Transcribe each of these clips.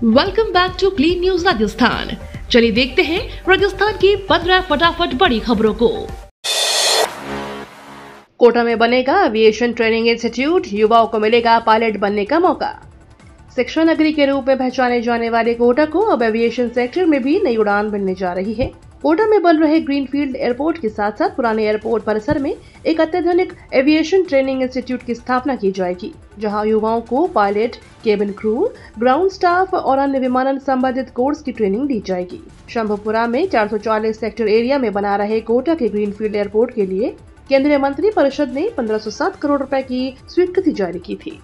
Welcome back to clean news Rajasthan. चलिए देखते हैं राजस्थान की 15 फटाफट बड़ी खबरों को। कोटा में बनेगा एविएशन ट्रेनिंग इंस्टीट्यूट, युवाओं को मिलेगा पायलट बनने का मौका। शिक्षा नगरी के रूप में पहचाने जाने वाले कोटा को अब एविएशन सेक्टर में भी नई उड़ान मिलने जा रही है। कोटा में बन रहे ग्रीनफील्ड एयरपोर्ट के साथ साथ पुराने एयरपोर्ट परिसर में एक अत्याधुनिक एविएशन ट्रेनिंग इंस्टीट्यूट की स्थापना की जाएगी, जहां युवाओं को pilot, cabin crew, ground staff और अन्य विमानन संबंधित कोर्स की ट्रेनिंग दी जाएगी। शंभुपुरा में 440 सेक्टर एरिया में बना रहे कोटा के ग्रीनफील्ड एयरपोर्ट के लिए केंद्रीय मंत्री परिषद ने 1507 करोड़ रुपए की स्वीकृति जारी की थी।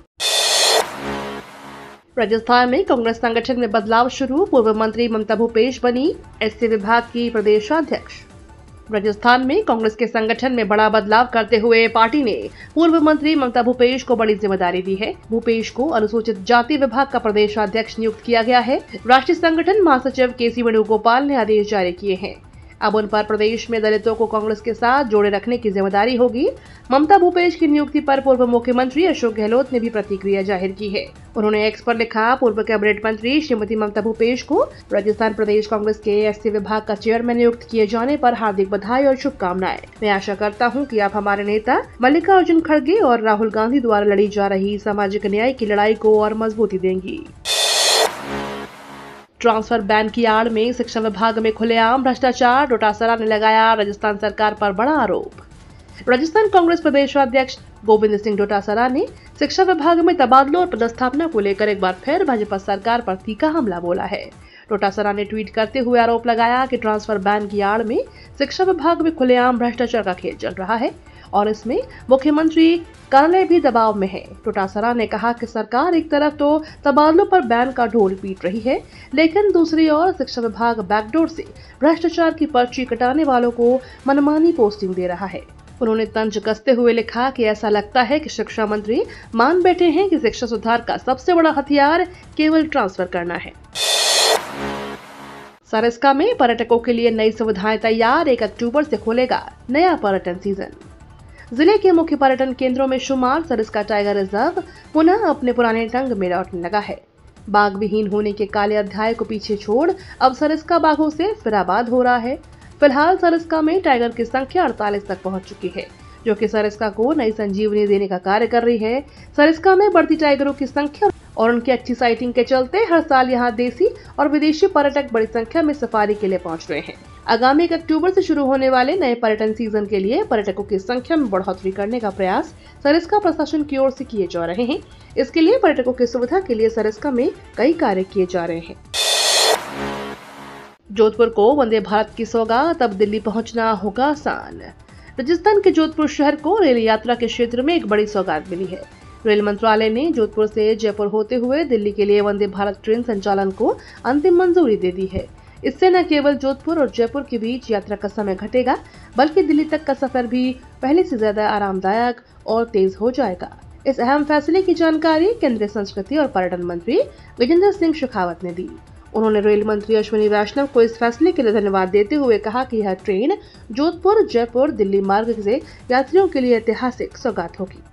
राजस्थान में कांग्रेस संगठन में बदलाव शुरू, पूर्व मंत्री ममता भूपेश बनी एससी विभाग की प्रदेशाध्यक्ष। राजस्थान में कांग्रेस के संगठन में बड़ा बदलाव करते हुए पार्टी ने पूर्व मंत्री ममता भूपेश को बड़ी जिम्मेदारी दी है। भूपेश को अनुसूचित जाति विभाग का प्रदेशाध्यक्ष नियुक्त किया गया है। राष्ट्रीय संगठन महासचिव केसी वेणुगोपाल ने आदेश जारी किए हैं। अब उन पर प्रदेश में दलितों को कांग्रेस के साथ जोड़े रखने की जिम्मेदारी होगी। ममता भूपेश की नियुक्ति पर पूर्व मुख्यमंत्री अशोक गहलोत ने भी प्रतिक्रिया जाहिर की है। उन्होंने एक्स पर लिखा, पूर्व कैबिनेट मंत्री श्रीमती ममता भूपेश को राजस्थान प्रदेश कांग्रेस के एससी विभाग का चेयरमैन नियुक्त किए जाने पर हार्दिक बधाई और शुभकामनाएं। मैं आशा करता हूं कि आप हमारे नेता मल्लिकार्जुन खड़गे और राहुल गांधी द्वारा लड़ी जा रही सामाजिक न्याय की लड़ाई को और मजबूती देंगी। ट्रांसफर बैन की आड़ में शिक्षा विभाग में खुलेआम भ्रष्टाचार, डोटासरा ने लगाया राजस्थान सरकार पर बड़ा आरोप। राजस्थान कांग्रेस प्रदेशाध्यक्ष गोविंद सिंह डोटासरा ने शिक्षा विभाग में तबादलों और पदस्थापना को लेकर एक बार फिर भाजपा सरकार पर तीखा हमला बोला है। डोटासरा ने ट्वीट करते हुए आरोप लगाया कि ट्रांसफर बैन की आड़ में शिक्षा विभाग में खुलेआम भ्रष्टाचार का खेल चल रहा है और इसमें मुख्यमंत्री कार्यालय भी दबाव में है। डोटासरा ने कहा कि सरकार एक तरफ तो तबादलों पर बैन का ढोल पीट रही है, लेकिन दूसरी ओर शिक्षा विभाग बैकडोर से भ्रष्टाचार की पर्ची कटाने वालों को मनमानी पोस्टिंग दे रहा है। उन्होंने तंज कसते हुए लिखा कि ऐसा लगता है कि शिक्षा मंत्री मान बैठे हैं कि शिक्षा सुधार का सबसे बड़ा हथियार केवल ट्रांसफर करना है। सरिस्का में पर्यटकों के लिए नई सुविधाएं तैयार, 1 अक्टूबर से खुलेगा नया पर्यटन सीजन। जिले के मुख्य पर्यटन केंद्रों में शुमार सरिस्का टाइगर रिजर्व पुनः अपने पुराने ढंग में लौटने लगा है। बाघ विहीन होने के काले अध्याय को पीछे छोड़ अब सरिस्का बाघों से फिर आबाद हो रहा है। फिलहाल सरिस्का में टाइगर की संख्या 48 तक पहुंच चुकी है, जो कि सरिस्का को नई संजीवनी देने का कार्य कर रही है। सरिस्का में बढ़ती टाइगरों की संख्या और उनकी अच्छी साइटिंग के चलते हर साल यहां देसी और विदेशी पर्यटक बड़ी संख्या में सफारी के लिए पहुंच रहे हैं। आगामी 1 अक्टूबर से शुरू होने वाले नए पर्यटन सीजन के लिए पर्यटकों की संख्या में बढ़ोतरी करने का प्रयास सरिस्का प्रशासन की ओर से किए जा रहे हैं। इसके लिए पर्यटकों की सुविधा के लिए सरिस्का में कई कार्य किए जा रहे हैं। जोधपुर को वंदे भारत की सौगात, अब दिल्ली पहुंचना होगा आसान। राजस्थान के जोधपुर शहर को रेल यात्रा के क्षेत्र में एक बड़ी सौगात मिली है। रेल मंत्रालय ने जोधपुर से जयपुर होते हुए दिल्ली के लिए वंदे भारत ट्रेन संचालन को अंतिम मंजूरी दे दी है। इससे न केवल जोधपुर और जयपुर के बीच यात्रा का समय घटेगा, बल्कि दिल्ली तक का सफर भी पहले से ज्यादा आरामदायक और तेज हो जाएगा। इस अहम फैसले की जानकारी केंद्रीय संस्कृति और पर्यटन मंत्री गजेंद्र सिंह शेखावत ने दी। उन्होंने रेल मंत्री अश्विनी वैष्णव को इस फैसले के लिए धन्यवाद देते हुए कहा कि यह ट्रेन जोधपुर जयपुर दिल्ली मार्ग से यात्रियों के लिए ऐतिहासिक सौगात होगी।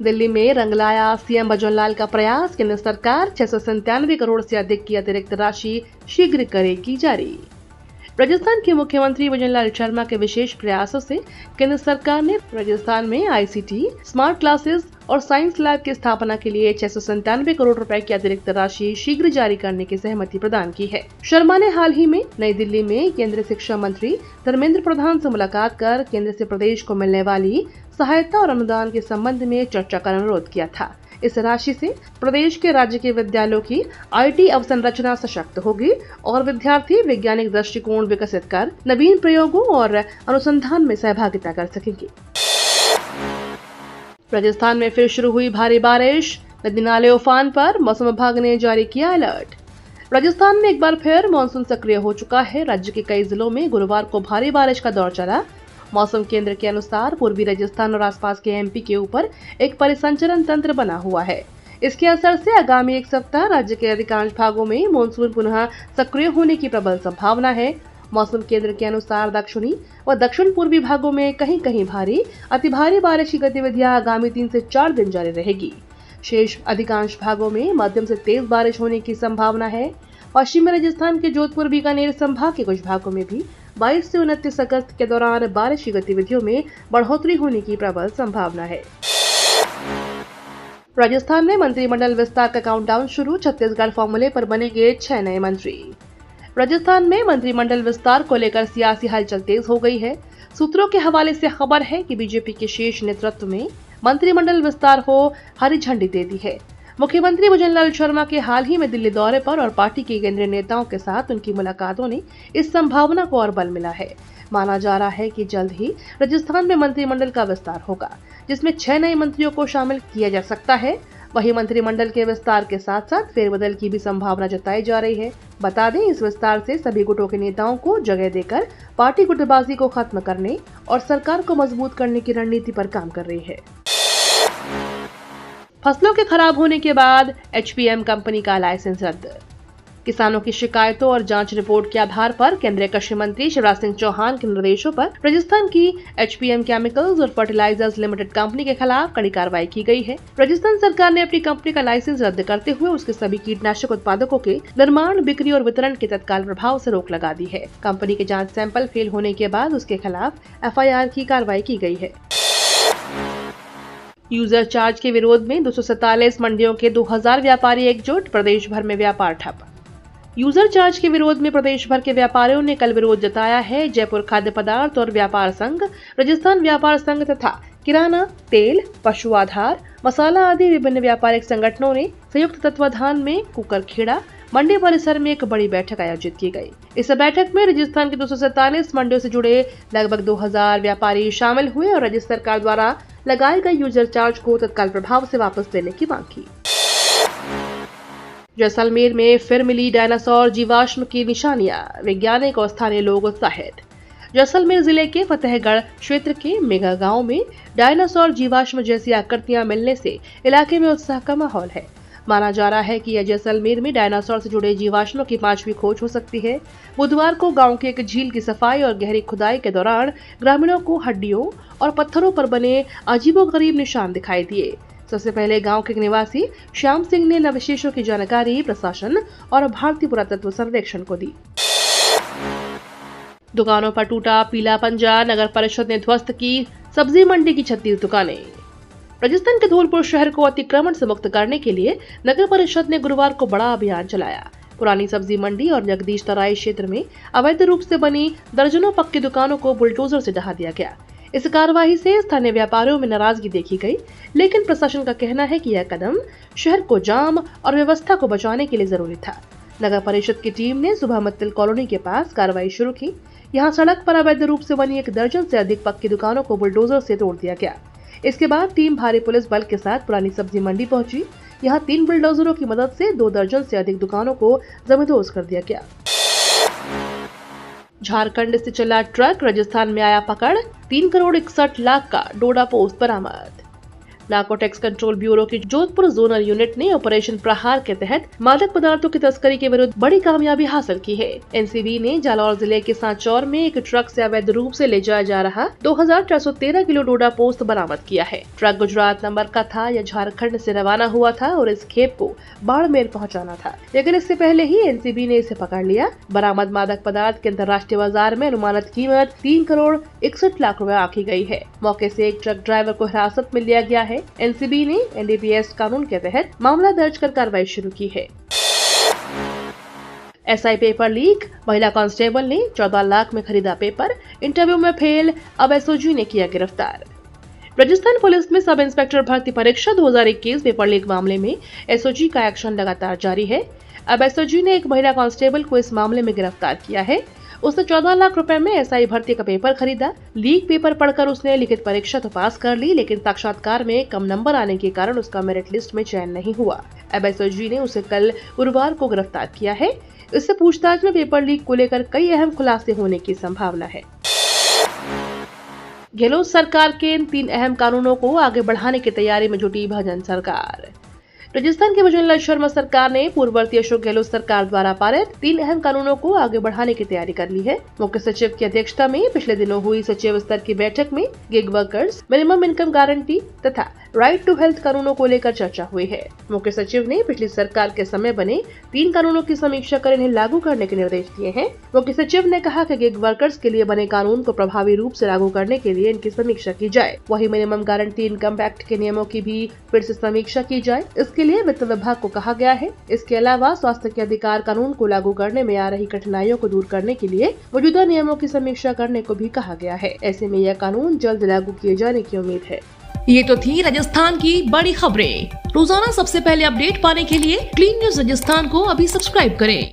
दिल्ली में रंग लाया सीएम भजनलाल का प्रयास, केंद्र सरकार 697 करोड़ से अधिक की अतिरिक्त राशि शीघ्र करेगी जारी। राजस्थान के मुख्यमंत्री भजनलाल शर्मा के विशेष प्रयासों से केंद्र सरकार ने राजस्थान में आईसीटी, स्मार्ट क्लासेस और साइंस लैब की स्थापना के लिए 697 करोड़ रुपए की अतिरिक्त राशि शीघ्र जारी करने की सहमति प्रदान की है। शर्मा ने हाल ही में नई दिल्ली में केंद्रीय शिक्षा मंत्री धर्मेंद्र प्रधान से मुलाकात कर केंद्र से प्रदेश को मिलने वाली सहायता और अनुदान के संबंध में चर्चा का अनुरोध किया था। इस राशि से प्रदेश के राज्य के विद्यालयों की आईटी अवसंरचना सशक्त होगी और विद्यार्थी वैज्ञानिक दृष्टिकोण विकसित कर नवीन प्रयोगों और अनुसंधान में सहभागिता कर सकेंगे। राजस्थान में फिर शुरू हुई भारी बारिश, नदी नाले उफान पर, मौसम विभाग ने जारी किया अलर्ट। राजस्थान में एक बार फिर मानसून सक्रिय हो चुका है। राज्य के कई जिलों में गुरुवार को भारी बारिश का दौर चला। मौसम केंद्र के अनुसार पूर्वी राजस्थान और आसपास के एमपी के ऊपर एक परिसंचरण तंत्र बना हुआ है। इसके असर से आगामी एक सप्ताह राज्य के अधिकांश भागों में मानसून पुनः सक्रिय होने की प्रबल संभावना है। मौसम केंद्र के अनुसार दक्षिणी व दक्षिण पूर्वी भागों में कहीं कहीं भारी अति भारी बारिश की गतिविधियां आगामी 3 से 4 दिन जारी रहेगी। शेष अधिकांश भागों में मध्यम से तेज बारिश होने की संभावना है। पश्चिमी राजस्थान के जोधपुर बीकानेर संभाग के कुछ भागों में भी 22 से 29 अगस्त के दौरान बारिश की गतिविधियों में बढ़ोतरी होने की प्रबल संभावना है। राजस्थान में मंत्रिमंडल विस्तार का काउंटडाउन शुरू, छत्तीसगढ़ फॉर्मूले पर बनेंगे 6 नए मंत्री। राजस्थान में मंत्रिमंडल विस्तार को लेकर सियासी हलचल तेज हो गई है। सूत्रों के हवाले से खबर है कि बीजेपी के शीर्ष नेतृत्व में मंत्रिमंडल विस्तार को हरी झंडी दे दी है। मुख्यमंत्री भुजनलाल शर्मा के हाल ही में दिल्ली दौरे पर और पार्टी के केंद्रीय नेताओं के साथ उनकी मुलाकातों ने इस संभावना को और बल मिला है। माना जा रहा है कि जल्द ही राजस्थान में मंत्रिमंडल का विस्तार होगा, जिसमें 6 नए मंत्रियों को शामिल किया जा सकता है। वहीं मंत्रिमंडल के विस्तार के साथ साथ फेरबदल की भी संभावना जताई जा रही है। बता दें, इस विस्तार से सभी गुटों के नेताओं को जगह देकर पार्टी गुटबाजी को खत्म करने और सरकार को मजबूत करने की रणनीति पर काम कर रही है। फसलों के खराब होने के बाद एचपीएम कंपनी का लाइसेंस रद्द। किसानों की शिकायतों और जांच रिपोर्ट के आधार पर केंद्रीय कृषि मंत्री शिवराज सिंह चौहान के निर्देशों पर राजस्थान की एचपीएम केमिकल्स और फर्टिलाइजर्स लिमिटेड कंपनी के खिलाफ कड़ी कार्रवाई की गई है। राजस्थान सरकार ने अपनी कंपनी का लाइसेंस रद्द करते हुए उसके सभी कीटनाशक उत्पादकों के निर्माण, बिक्री और वितरण के तत्काल प्रभाव से रोक लगा दी है। कंपनी के जाँच सैंपल फेल होने के बाद उसके खिलाफ एफआईआर की कार्रवाई की गई है। यूजर चार्ज के विरोध में 247 मंडियों के 2000 व्यापारी एकजुट, प्रदेश भर में व्यापार ठप। यूजर चार्ज के विरोध में प्रदेश भर के व्यापारियों ने कल विरोध जताया है। जयपुर खाद्य पदार्थ और व्यापार संघ, राजस्थान व्यापार संघ तथा किराना, तेल, पशु आधार, मसाला आदि विभिन्न व्यापारिक संगठनों ने संयुक्त तत्वाधान में कुकरखेड़ा मंडी परिसर में एक बड़ी बैठक आयोजित की गई। इस बैठक में राजस्थान के 247 मंडियों से जुड़े लगभग 2000 व्यापारी शामिल हुए और राज्य सरकार द्वारा लगाए गए यूजर चार्ज को तत्काल प्रभाव से वापस लेने की मांग की। जैसलमेर में फिर मिली डायनासोर जीवाश्म की निशानियां, वैज्ञानिक और स्थानीय लोग उत्साहित। जैसलमेर जिले के फतेहगढ़ क्षेत्र के मेगा गांव में डायनासोर जीवाश्म जैसी आकृतियां मिलने से इलाके में उत्साह का माहौल है। माना जा रहा है कि यह जैसलमेर में डायनासोर से जुड़े जीवाश्मों की 5वीं खोज हो सकती है। बुधवार को गांव के एक झील की सफाई और गहरी खुदाई के दौरान ग्रामीणों को हड्डियों और पत्थरों पर बने अजीबोगरीब निशान दिखाई दिए। सबसे पहले गांव के निवासी श्याम सिंह ने अवशेषों की जानकारी प्रशासन और भारतीय पुरातत्व सर्वेक्षण को दी। दुकानों पर टूटा पीला पंजा, नगर परिषद ने ध्वस्त की सब्जी मंडी की 36 दुकानें। राजस्थान के धौलपुर शहर को अतिक्रमण से मुक्त करने के लिए नगर परिषद ने गुरुवार को बड़ा अभियान चलाया। पुरानी सब्जी मंडी और जगदीश तराई क्षेत्र में अवैध रूप से बनी दर्जनों पक्की दुकानों को बुलडोजर से ढहा दिया गया। इस कार्रवाई से स्थानीय व्यापारियों में नाराजगी देखी गई, लेकिन प्रशासन का कहना है कि यह कदम शहर को जाम और व्यवस्था को बचाने के लिए जरूरी था। नगर परिषद की टीम ने सुबह मित्तल कॉलोनी के पास कार्रवाई शुरू की। यहाँ सड़क पर अवैध रूप से बनी एक दर्जन से अधिक पक्की दुकानों को बुलडोजर से तोड़ दिया गया। इसके बाद टीम भारी पुलिस बल के साथ पुरानी सब्जी मंडी पहुंची। यहाँ 3 बुलडोजरों की मदद से 2 दर्जन से अधिक दुकानों को जमींदोज कर दिया गया। झारखंड से चला ट्रक राजस्थान में आया पकड़, 3 करोड़ 61 लाख का डोडा पोस्त बरामद। नार्कोटिक्स कंट्रोल ब्यूरो की जोधपुर जोनल यूनिट ने ऑपरेशन प्रहार के तहत मादक पदार्थों की तस्करी के विरुद्ध बड़ी कामयाबी हासिल की है। एनसीबी ने जालौर जिले के सांचौर में एक ट्रक से अवैध रूप से ले जाया जा रहा 2413 किलो डोडा पोस्त बरामद किया है। ट्रक गुजरात नंबर का था। यह झारखंड से रवाना हुआ था और इस खेप को बाड़मेर पहुँचाना था, लेकिन इससे पहले ही एनसीबी ने इसे पकड़ लिया। बरामद मादक पदार्थ की अंतर्राष्ट्रीय बाजार में अनुमानित कीमत 3 करोड़ 61 लाख रुपए आंकी गई है। मौके से एक ट्रक ड्राइवर को हिरासत में लिया गया है। एनसीबी ने एनडीपीएस कानून के तहत मामला दर्ज कर कार्रवाई शुरू की है। एसआई पेपर लीक, महिला कांस्टेबल ने 14 लाख में खरीदा पेपर, इंटरव्यू में फेल, अब एसओजी ने किया गिरफ्तार। राजस्थान पुलिस में सब इंस्पेक्टर भर्ती परीक्षा 2021 पेपर लीक मामले में एसओजी का एक्शन लगातार जारी है। अब एसओजी ने एक महिला कांस्टेबल को इस मामले में गिरफ्तार किया है। उसने 14 लाख रुपए में एसआई भर्ती का पेपर खरीदा। लीक पेपर पढ़कर उसने लिखित परीक्षा तो पास कर ली, लेकिन साक्षात्कार में कम नंबर आने के कारण उसका मेरिट लिस्ट में चयन नहीं हुआ। अब एसओजी ने उसे कल गुरुवार को गिरफ्तार किया है। इससे पूछताछ में पेपर लीक को लेकर कई अहम खुलासे होने की संभावना है। गहलोत सरकार के इन 3 अहम कानूनों को आगे बढ़ाने की तैयारी में जुटी भाजपा सरकार। राजस्थान की भजनलाल शर्मा सरकार ने पूर्ववर्ती अशोक गहलोत सरकार द्वारा पारित 3 अहम कानूनों को आगे बढ़ाने की तैयारी कर ली है। मुख्य सचिव की अध्यक्षता में पिछले दिनों हुई सचिव स्तर की बैठक में gig workers, minimum income guarantee तथा राइट टू हेल्थ कानूनों को लेकर चर्चा हुई है। मुख्य सचिव ने पिछली सरकार के समय बने 3 कानूनों की समीक्षा कर इन्हें लागू करने के निर्देश दिए हैं। मुख्य सचिव ने कहा कि गिग वर्कर्स के लिए बने कानून को प्रभावी रूप से लागू करने के लिए इनकी समीक्षा की जाए। वहीं मिनिमम गारंटी इनकम एक्ट के नियमों की भी फिर से समीक्षा की जाए। इसके लिए वित्त विभाग को कहा गया है। इसके अलावा स्वास्थ्य के अधिकार कानून को लागू करने में आ रही कठिनाइयों को दूर करने के लिए मौजूदा नियमों की समीक्षा करने को भी कहा गया है। ऐसे में यह कानून जल्द लागू किए जाने की उम्मीद है। ये तो थी राजस्थान की बड़ी खबरें। रोजाना सबसे पहले अपडेट पाने के लिए क्लीन न्यूज राजस्थान को अभी सब्सक्राइब करें।